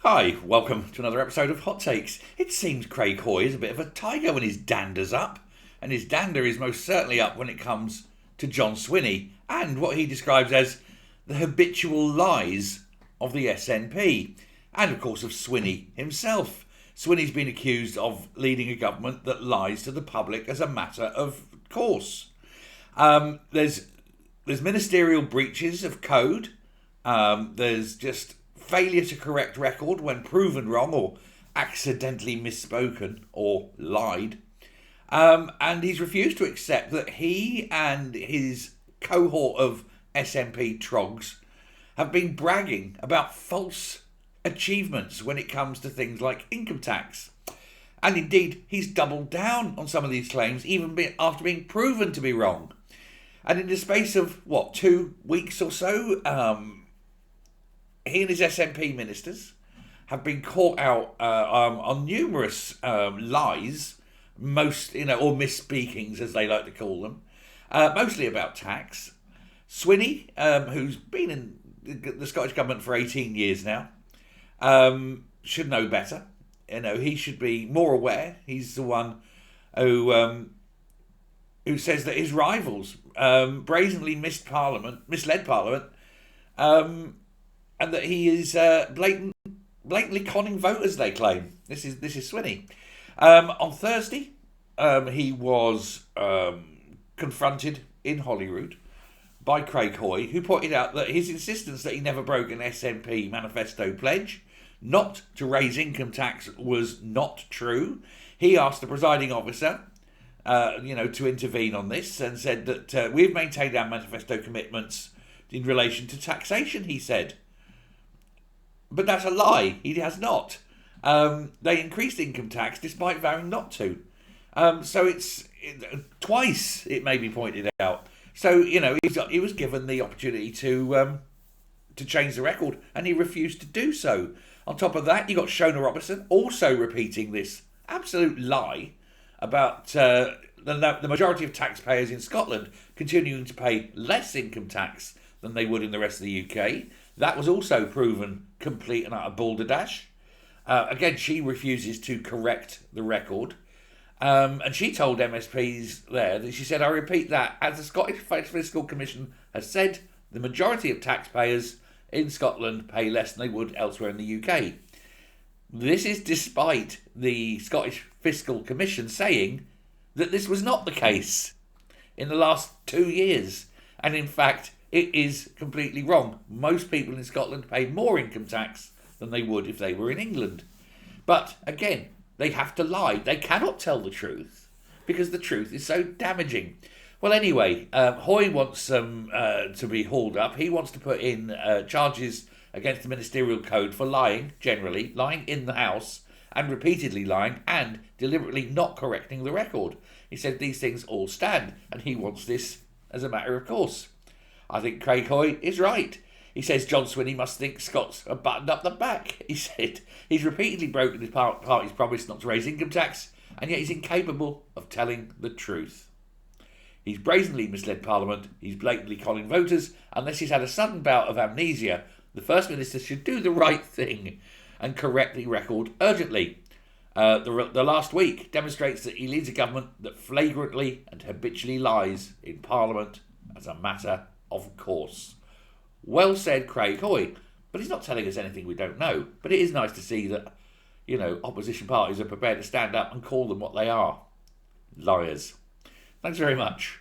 Hi, welcome to another episode of Hot Takes. It seems Craig Hoy is a bit of a tiger when his dander's up, and his dander is most certainly up when it comes to John Swinney and what he describes as the habitual lies of the SNP, and of course of Swinney himself. Swinney's been accused of leading a government that lies to the public as a matter of course. There's ministerial breaches of code. There's just failure to correct record when proven wrong or accidentally misspoken or lied. And he's refused to accept that he and his cohort of SNP trogs have been bragging about false achievements when it comes to things like income tax. And indeed, he's doubled down on some of these claims, even after being proven to be wrong. And in the space of, 2 weeks or so, he and his SNP ministers have been caught out on numerous lies, or misspeakings as they like to call them, mostly about tax. Swinney, who's been in the Scottish Government for 18 years now, should know better. He should be more aware. He's the one who says that his rivals brazenly misled Parliament, and that he is blatantly conning voters, they claim. This is Swinney. On Thursday, he was confronted in Holyrood by Craig Hoy, who pointed out that his insistence that he never broke an SNP manifesto pledge not to raise income tax was not true. He asked the presiding officer to intervene on this and said that we've maintained our manifesto commitments in relation to taxation, he said. But that's a lie. He has not. They increased income tax despite vowing not to. So it's twice, it may be pointed out. So, he was given the opportunity to change the record, and he refused to do so. On top of that, you got Shona Robertson also repeating this absolute lie about the majority of taxpayers in Scotland continuing to pay less income tax than they would in the rest of the UK. That was also proven complete and utter balderdash. Again, she refuses to correct the record. And she told MSPs there that she said, I repeat that, as the Scottish Fiscal Commission has said, the majority of taxpayers in Scotland pay less than they would elsewhere in the UK. This is despite the Scottish Fiscal Commission saying that this was not the case in the last 2 years. And in fact, it is completely wrong. Most people in Scotland pay more income tax than they would if they were in England. But again, they have to lie. They cannot tell the truth because the truth is so damaging. Well, anyway, Hoy wants them to be hauled up. He wants to put in charges against the ministerial code for lying in the House, and repeatedly lying and deliberately not correcting the record. He said these things all stand, and he wants this as a matter of course. I think Craig Hoy is right. He says John Swinney must think Scots are buttoned up the back. He said he's repeatedly broken his party's promise not to raise income tax, and yet he's incapable of telling the truth. He's brazenly misled Parliament, he's blatantly conning voters. Unless he's had a sudden bout of amnesia, the First Minister should do the right thing and correct the record urgently. The last week demonstrates that he leads a government that flagrantly and habitually lies in Parliament as a matter of course. Well said, Craig Hoy. But he's not telling us anything we don't know. But it is nice to see that, opposition parties are prepared to stand up and call them what they are. Liars. Thanks very much.